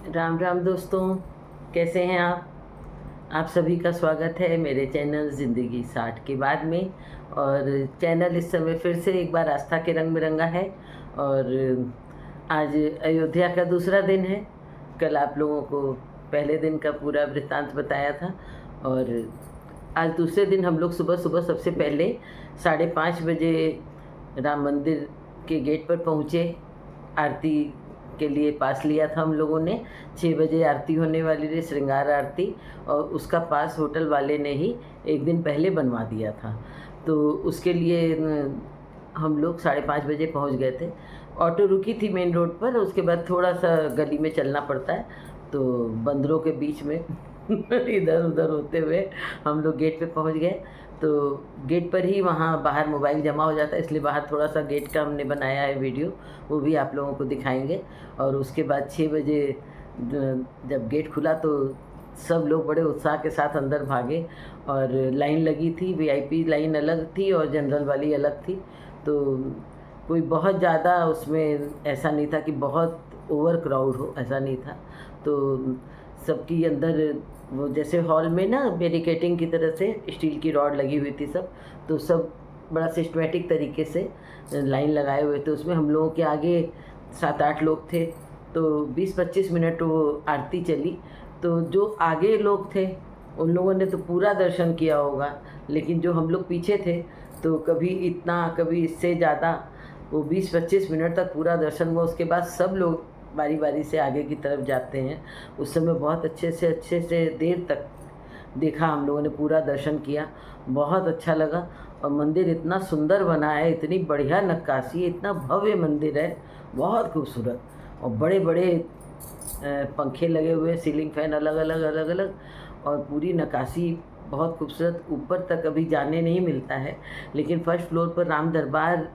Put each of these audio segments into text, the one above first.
राम राम दोस्तों, कैसे हैं आप सभी का स्वागत है मेरे चैनल ज़िंदगी 60 के बाद में। और चैनल इस समय फिर से एक बार आस्था के रंग में रंगा है। और आज अयोध्या का दूसरा दिन है। कल आप लोगों को पहले दिन का पूरा वृत्तांत बताया था। और आज दूसरे दिन हम लोग सुबह सुबह सबसे पहले 5:30 बजे राम मंदिर के गेट पर पहुँचे। आरती के लिए पास लिया था हम लोगों ने। 6 बजे आरती होने वाली थी, श्रृंगार आरती, और उसका पास होटल वाले ने ही एक दिन पहले बनवा दिया था। तो उसके लिए हम लोग 5:30 बजे पहुंच गए थे। ऑटो रुकी थी मेन रोड पर, उसके बाद थोड़ा सा गली में चलना पड़ता है, तो बंदरों के बीच में इधर उधर होते हुए हम लोग गेट पे पहुंच गए। तो गेट पर ही वहाँ बाहर मोबाइल जमा हो जाता है, इसलिए बाहर थोड़ा सा गेट का हमने बनाया है वीडियो, वो भी आप लोगों को दिखाएंगे। और उसके बाद 6 बजे जब गेट खुला तो सब लोग बड़े उत्साह के साथ अंदर भागे। और लाइन लगी थी, वीआईपी लाइन अलग थी और जनरल वाली अलग थी। तो कोई बहुत ज़्यादा उसमें ऐसा नहीं था कि बहुत ओवर क्राउड हो, ऐसा नहीं था। तो सबकी अंदर वो जैसे हॉल में ना बैरिकेटिंग की तरह से स्टील की रॉड लगी हुई थी सब, तो सब बड़ा सिस्टमेटिक तरीके से लाइन लगाए हुए थे। उसमें हम लोगों के आगे 7-8 लोग थे। तो 20-25 मिनट वो आरती चली। तो जो आगे लोग थे उन लोगों ने तो पूरा दर्शन किया होगा, लेकिन जो हम लोग पीछे थे तो कभी इतना कभी इससे ज़्यादा, वो 20-25 मिनट तक पूरा दर्शन हुआ। उसके बाद सब लोग बारी बारी से आगे की तरफ जाते हैं। उस समय बहुत अच्छे से देर तक देखा, हम लोगों ने पूरा दर्शन किया, बहुत अच्छा लगा। और मंदिर इतना सुंदर बना है, इतनी बढ़िया नक्काशी, इतना भव्य मंदिर है, बहुत खूबसूरत। और बड़े बड़े पंखे लगे हुए, सीलिंग फैन अलग अलग अलग अलग, और पूरी नक्काशी बहुत खूबसूरत। ऊपर तक अभी जाने नहीं मिलता है, लेकिन फर्स्ट फ्लोर पर राम दरबार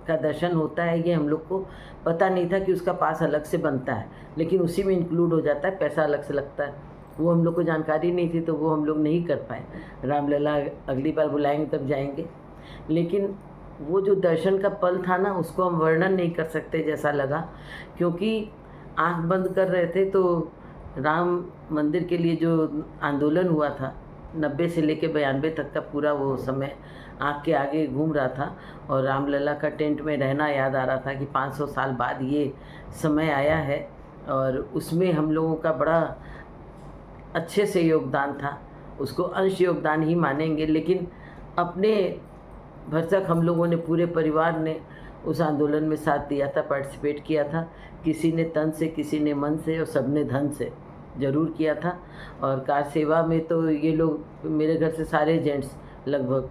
का दर्शन होता है। ये हम लोग को पता नहीं था कि उसका पास अलग से बनता है, लेकिन उसी में इंक्लूड हो जाता है, पैसा अलग से लगता है। वो हम लोग को जानकारी नहीं थी, तो वो हम लोग नहीं कर पाए। रामलला अगली बार बुलाएंगे तब जाएंगे। लेकिन वो जो दर्शन का पल था ना, उसको हम वर्णन नहीं कर सकते जैसा लगा, क्योंकि आंख बंद कर रहे थे तो राम मंदिर के लिए जो आंदोलन हुआ था 90 से लेके 92 तक का, पूरा वो समय आँख के आगे घूम रहा था। और रामलला का टेंट में रहना याद आ रहा था कि 500 साल बाद ये समय आया है। और उसमें हम लोगों का बड़ा अच्छे से योगदान था। उसको अंश योगदान ही मानेंगे, लेकिन अपने भरसक हम लोगों ने, पूरे परिवार ने उस आंदोलन में साथ दिया था, पार्टिसिपेट किया था। किसी ने तन से, किसी ने मन से, और सबने धन से ज़रूर किया था। और कार सेवा में तो ये लोग, मेरे घर से सारे जेंट्स लगभग,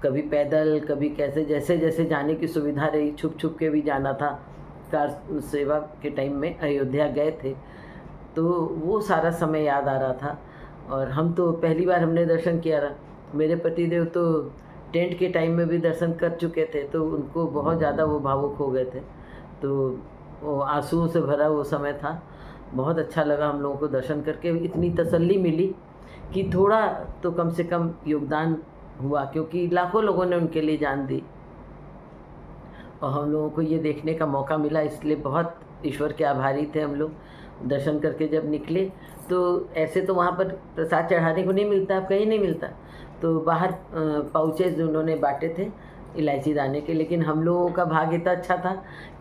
कभी पैदल कभी कैसे, जैसे जैसे जाने की सुविधा रही, छुप छुप के भी जाना था। कार सेवा के टाइम में अयोध्या गए थे, तो वो सारा समय याद आ रहा था। और हम तो पहली बार हमने दर्शन किया रहा। मेरे पतिदेव तो टेंट के टाइम में भी दर्शन कर चुके थे, तो उनको बहुत ज़्यादा वो भावुक हो गए थे। तो वो आंसुओं से भरा वो समय था। बहुत अच्छा लगा हम लोगों को दर्शन करके। इतनी तसल्ली मिली कि थोड़ा तो कम से कम योगदान हुआ, क्योंकि लाखों लोगों ने उनके लिए जान दी और हम लोगों को ये देखने का मौका मिला। इसलिए बहुत ईश्वर के आभारी थे हम लोग। दर्शन करके जब निकले तो ऐसे तो वहाँ पर प्रसाद चढ़ाने को नहीं मिलता, अब कहीं नहीं मिलता। तो बाहर पाउचेज उन्होंने बांटे थे इलायची दाने के, लेकिन हम लोगों का भाग्य इतना अच्छा था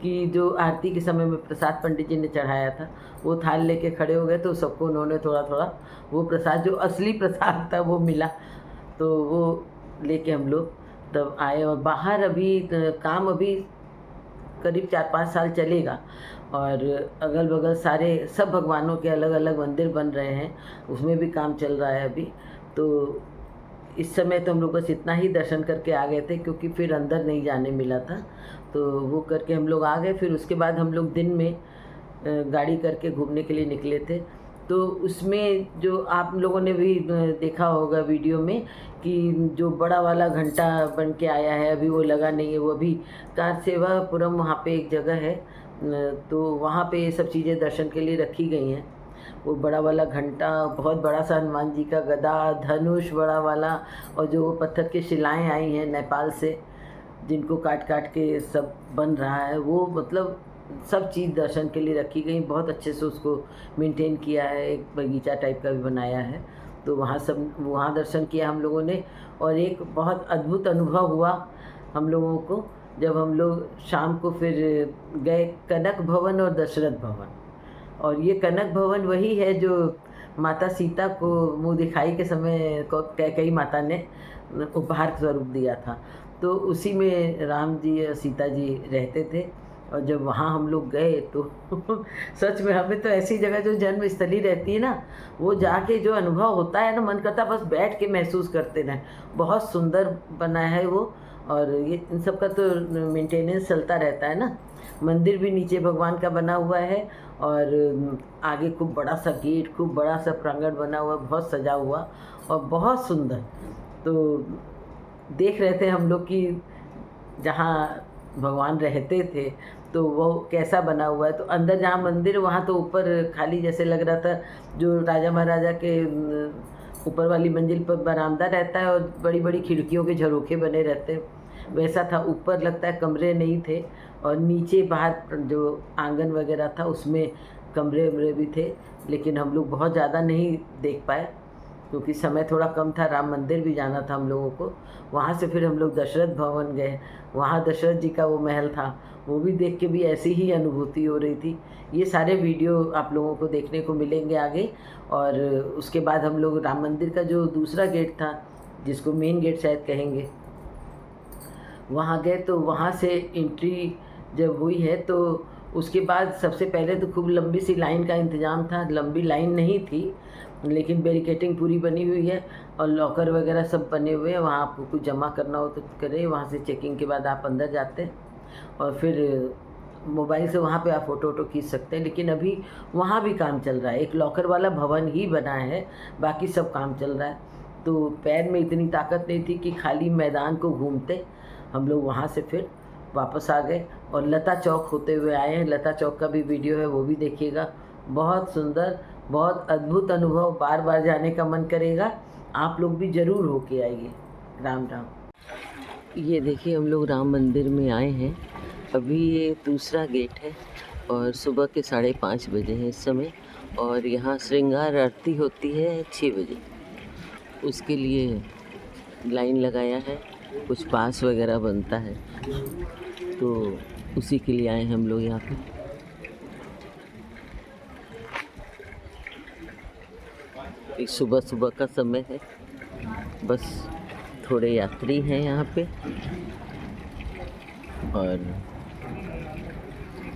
कि जो आरती के समय में प्रसाद पंडित जी ने चढ़ाया था, वो थाल लेके खड़े हो गए, तो सबको उन्होंने थोड़ा थोड़ा वो प्रसाद, जो असली प्रसाद था, वो मिला। तो वो लेके हम लोग तब आए। और बाहर अभी काम अभी करीब 4-5 साल चलेगा, और अगल बगल सारे सब भगवानों के अलग अलग मंदिर बन रहे हैं, उसमें भी काम चल रहा है अभी। तो इस समय तो हम लोग बस इतना ही दर्शन करके आ गए थे, क्योंकि फिर अंदर नहीं जाने मिला था। तो वो करके हम लोग आ गए। फिर उसके बाद हम लोग दिन में गाड़ी करके घूमने के लिए निकले थे। तो उसमें जो आप लोगों ने भी देखा होगा वीडियो में, कि जो बड़ा वाला घंटा बन के आया है, अभी वो लगा नहीं है। वो अभी कार सेवापुरम वहाँ पे एक जगह है, तो वहाँ पे ये सब चीज़ें दर्शन के लिए रखी गई हैं। वो बड़ा वाला घंटा, बहुत बड़ा सा हनुमान जी का गदा, धनुष बड़ा वाला, और जो वो पत्थर की शिलाएँ आई हैं नेपाल से, जिनको काट काट के सब बन रहा है, वो मतलब सब चीज़ दर्शन के लिए रखी गई, बहुत अच्छे से उसको मेंटेन किया है, एक बगीचा टाइप का भी बनाया है। तो वहाँ दर्शन किया हम लोगों ने। और एक बहुत अद्भुत अनुभव हुआ हम लोगों को, जब हम लोग शाम को फिर गए कनक भवन और दशरथ भवन। और ये कनक भवन वही है जो माता सीता को मुँह दिखाई के समय को कैकेयी माता ने उपहार स्वरूप दिया था। तो उसी में राम जी और सीता जी रहते थे। और जब वहाँ हम लोग गए तो सच में हमें तो ऐसी जगह जो जन्म स्थली रहती है ना, वो जाके जो अनुभव होता है ना, मन करता है बस बैठ के महसूस करते रहें। बहुत सुंदर बना है वो। और ये इन सब का तो मेंटेनेंस चलता रहता है ना। मंदिर भी नीचे भगवान का बना हुआ है, और आगे खूब बड़ा सा गेट, खूब बड़ा सा प्रांगण बना हुआ, बहुत सजा हुआ और बहुत सुंदर। तो देख रहे थे हम लोग कि जहाँ भगवान रहते थे तो वो कैसा बना हुआ है। तो अंदर जहाँ मंदिर, वहाँ तो ऊपर खाली जैसे लग रहा था, जो राजा महाराजा के ऊपर वाली मंजिल पर बरामदा रहता है और बड़ी बड़ी खिड़कियों के झरोखे बने रहते हैं, वैसा था। ऊपर लगता है कमरे नहीं थे, और नीचे बाहर जो आंगन वगैरह था उसमें कमरे वमरे भी थे। लेकिन हम लोग बहुत ज़्यादा नहीं देख पाए क्योंकि समय थोड़ा कम था, राम मंदिर भी जाना था हम लोगों को। वहाँ से फिर हम लोग दशरथ भवन गए, वहाँ दशरथ जी का वो महल था, वो भी देख के भी ऐसी ही अनुभूति हो रही थी। ये सारे वीडियो आप लोगों को देखने को मिलेंगे आगे। और उसके बाद हम लोग राम मंदिर का जो दूसरा गेट था, जिसको मेन गेट शायद कहेंगे, वहाँ गए। तो वहाँ से एंट्री जब हुई है तो उसके बाद सबसे पहले तो खूब लंबी सी लाइन का इंतज़ाम था। लंबी लाइन नहीं थी, लेकिन बैरिकेटिंग पूरी बनी हुई है और लॉकर वगैरह सब बने हुए हैं। वहाँ आपको कुछ जमा करना हो तो करें, वहाँ से चेकिंग के बाद आप अंदर जाते हैं और फिर मोबाइल से वहाँ पे आप फ़ोटो वोटो खींच सकते हैं। लेकिन अभी वहाँ भी काम चल रहा है, एक लॉकर वाला भवन ही बना है, बाकी सब काम चल रहा है। तो पैर में इतनी ताकत नहीं थी कि खाली मैदान को घूमते। हम लोग वहाँ से फिर वापस आ गए और लता चौक होते हुए आए हैं। लता चौक का भी वीडियो है, वो भी देखिएगा। बहुत सुंदर, बहुत अद्भुत अनुभव, बार बार जाने का मन करेगा। आप लोग भी ज़रूर होके आइए। राम राम। ये देखिए हम लोग राम मंदिर में आए हैं। अभी ये दूसरा गेट है और सुबह के 5:30 बजे हैं इस समय। और यहाँ श्रृंगार आरती होती है 6 बजे, उसके लिए लाइन लगाया है। कुछ पास वगैरह बनता है, तो उसी के लिए आए हैं हम लोग यहाँ पे। एक सुबह सुबह का समय है, बस थोड़े यात्री हैं यहाँ पे और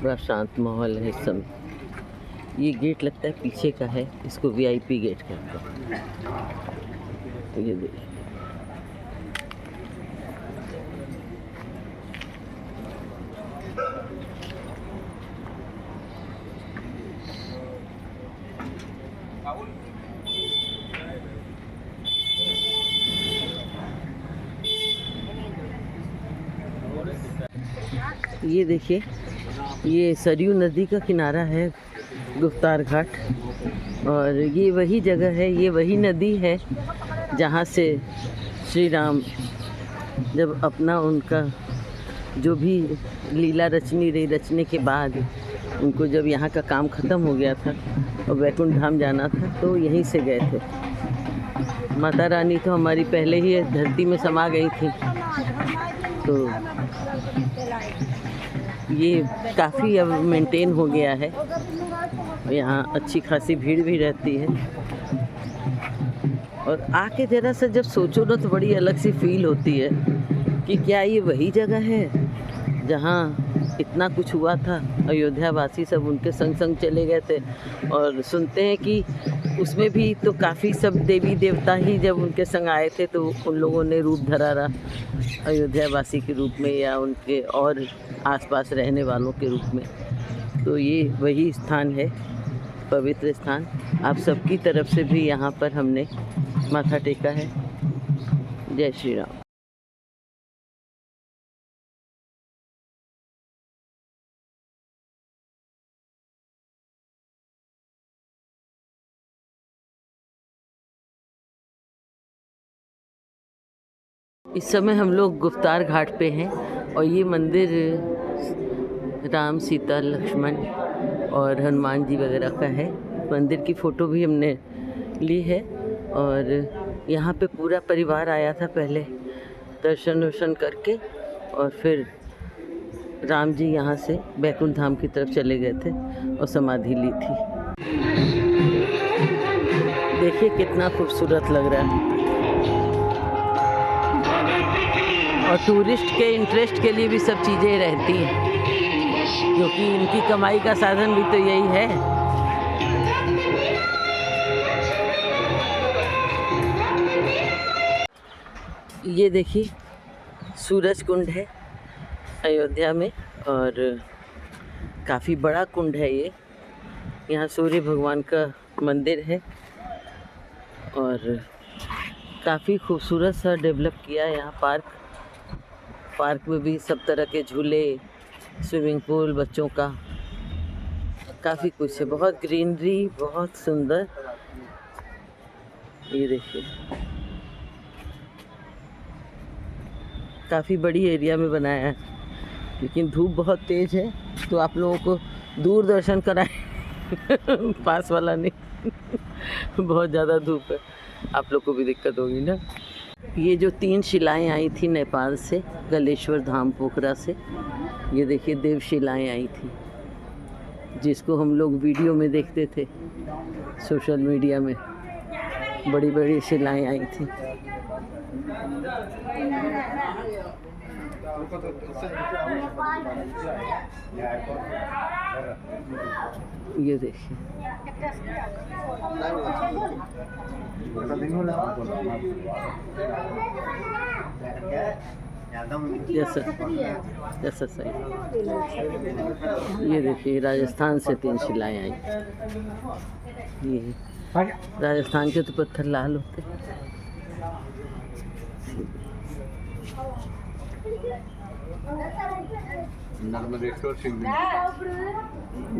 बड़ा शांत माहौल है इस समय। ये गेट लगता है पीछे का है, इसको वीआईपी गेट कहते हैं। तो ये देखिए, ये देखिए, ये सरयू नदी का किनारा है, गुप्तार घाट। और ये वही जगह है, ये वही नदी है जहाँ से श्री राम जब अपना उनका जो भी लीला रचने के बाद उनको जब यहाँ का काम ख़त्म हो गया था और वैकुंठ धाम जाना था, तो यहीं से गए थे। माता रानी तो हमारी पहले ही धरती में समा गई थी। तो ये काफ़ी अब मेंटेन हो गया है, यहाँ अच्छी खासी भीड़ भी रहती है। और आके ज़रा सा जब सोचो ना तो बड़ी अलग सी फील होती है कि क्या ये वही जगह है जहाँ इतना कुछ हुआ था। अयोध्या वासी सब उनके संग संग चले गए थे, और सुनते हैं कि उसमें भी तो काफ़ी सब देवी देवता ही जब उनके संग आए थे तो उन लोगों ने रूप धरा रहा अयोध्या वासी के रूप में या उनके और आसपास रहने वालों के रूप में। तो ये वही स्थान है, पवित्र स्थान। आप सबकी तरफ से भी यहाँ पर हमने माथा टेका है। जय श्री राम। इस समय हम लोग गुप्तार घाट पे हैं और ये मंदिर राम सीता लक्ष्मण और हनुमान जी वगैरह का है। मंदिर की फ़ोटो भी हमने ली है और यहाँ पे पूरा परिवार आया था पहले दर्शन वर्शन करके, और फिर राम जी यहाँ से बैकुंठ धाम की तरफ चले गए थे और समाधि ली थी। देखिए कितना खूबसूरत लग रहा है। और टूरिस्ट के इंटरेस्ट के लिए भी सब चीज़ें रहती हैं, क्योंकि इनकी कमाई का साधन भी तो यही है। ये देखिए सूरज कुंड है अयोध्या में, और काफ़ी बड़ा कुंड है ये। यहाँ सूर्य भगवान का मंदिर है और काफ़ी खूबसूरत सा डेवलप किया है यहाँ। पार्क में भी सब तरह के झूले, स्विमिंग पूल बच्चों का, काफ़ी कुछ है। बहुत ग्रीनरी, बहुत सुंदर। ये देखिए काफ़ी बड़ी एरिया में बनाया है, लेकिन धूप बहुत तेज़ है तो आप लोगों को दूर दर्शन कराएं पास वाला नहीं बहुत ज़्यादा धूप है, आप लोग को भी दिक्कत होगी ना। ये जो 3 शिलाएं आई थी नेपाल से, गलेश्वर धाम पोखरा से, ये देखिए देव शिलाएं आई थी, जिसको हम लोग वीडियो में देखते थे सोशल मीडिया में। बड़ी बड़ी शिलाएं आई थी। ये देखिए जैसा सही। ये देखिए राजस्थान से 3 शिलाएं आई। ये राजस्थान के तो पत्थर लाल होते हैं।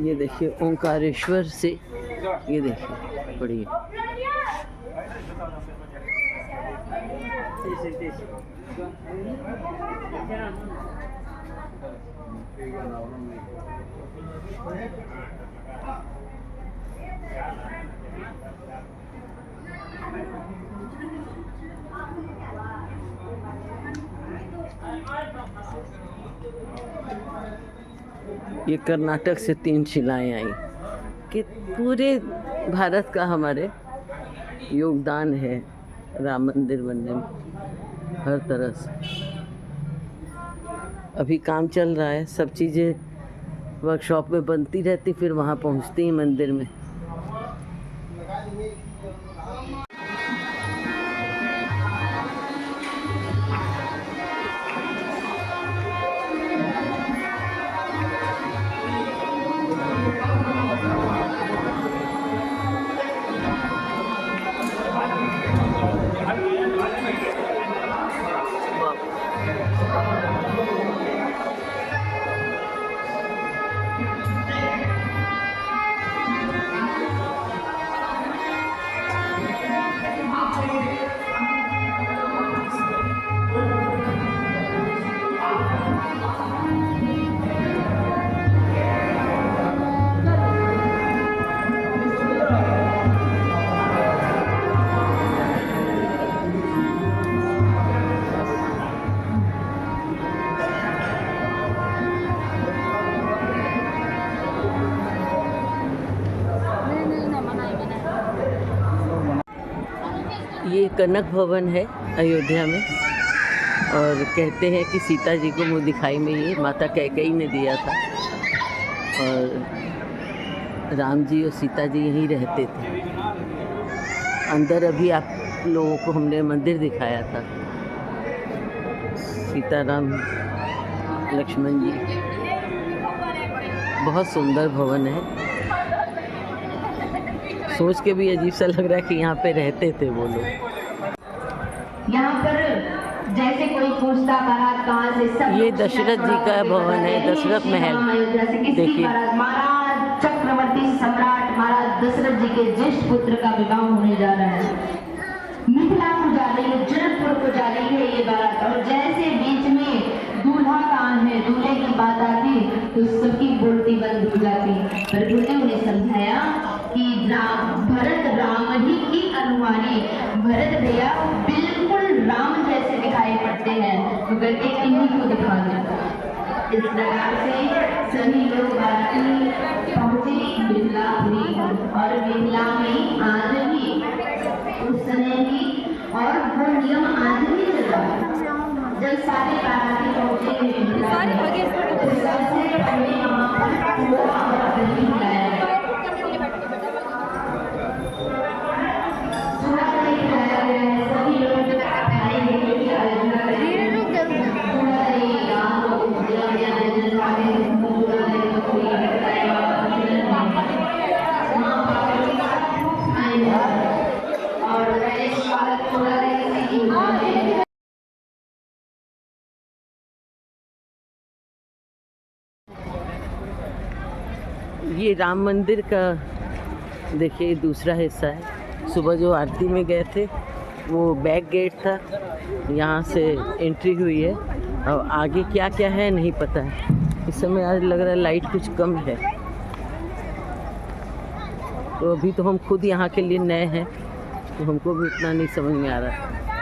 ये देखिए ओंकारेश्वर से, ये देखिए बढ़िया। ये कर्नाटक से 3 शिलाएं आई। कि पूरे भारत का हमारे योगदान है राम मंदिर बनने में हर तरह से। अभी काम चल रहा है, सब चीज़ें वर्कशॉप में बनती रहती, फिर वहाँ पहुँचती हैं मंदिर में। ये कनक भवन है अयोध्या में, और कहते हैं कि सीता जी को मुँह दिखाई में ये माता कैकेयी ने दिया था, और राम जी और सीता जी यहीं रहते थे। अंदर अभी आप लोगों को हमने मंदिर दिखाया था, सीताराम लक्ष्मण जी। बहुत सुंदर भवन है, सोच के भी अजीब सा लग रहा है कि यहाँ पे रहते थे वो लोग। यहाँ पर जैसे कोई पूछता बारात कहाँ से, सब ये दशरथ जी का भवन है, दशरथ महल। देखिए महाराज चक्रवर्ती सम्राट महाराज दशरथ जी के ज्येष्ठ पुत्र का विवाह होने जा रहा है। मिथिला को जा रही है, जनकपुर को जा रही है ये बारात, और जैसे बीच में दूल्हा कहाँ है, दूल्हे की बात आती तो सबकी बोलती बंद हो जाती। प्रभु ने उन्हें समझाया कि भरत राम ही की अनुहारी, भरत भैया बिल्कुल राम जैसे दिखाई पड़ते हैं, तो करके इन्हीं को दिखा दो। इस प्रकार से सभी लोग वाराणसी पहुंचे मिथिलापुरी, और मिथिला में आज भी उस समय भी और वो नियम आज भी चल रहा है। जब सारे वाराणसी पहुंचे मिथिला में, तो सबसे पहले वहाँ पर पोहा और दही खिलाया गया। पोहा दही खिलाया गया है, सभी लोग खाएंगे, की आयोजन करेंगे। पोहा दही ये राम मंदिर का देखिए दूसरा हिस्सा है। सुबह जो आरती में गए थे वो बैक गेट था, यहाँ से एंट्री हुई है। अब आगे क्या क्या है नहीं पता है। इस समय आज लग रहा है लाइट कुछ कम है, तो अभी तो हम खुद यहाँ के लिए नए हैं, तो हमको भी इतना नहीं समझ में आ रहा है।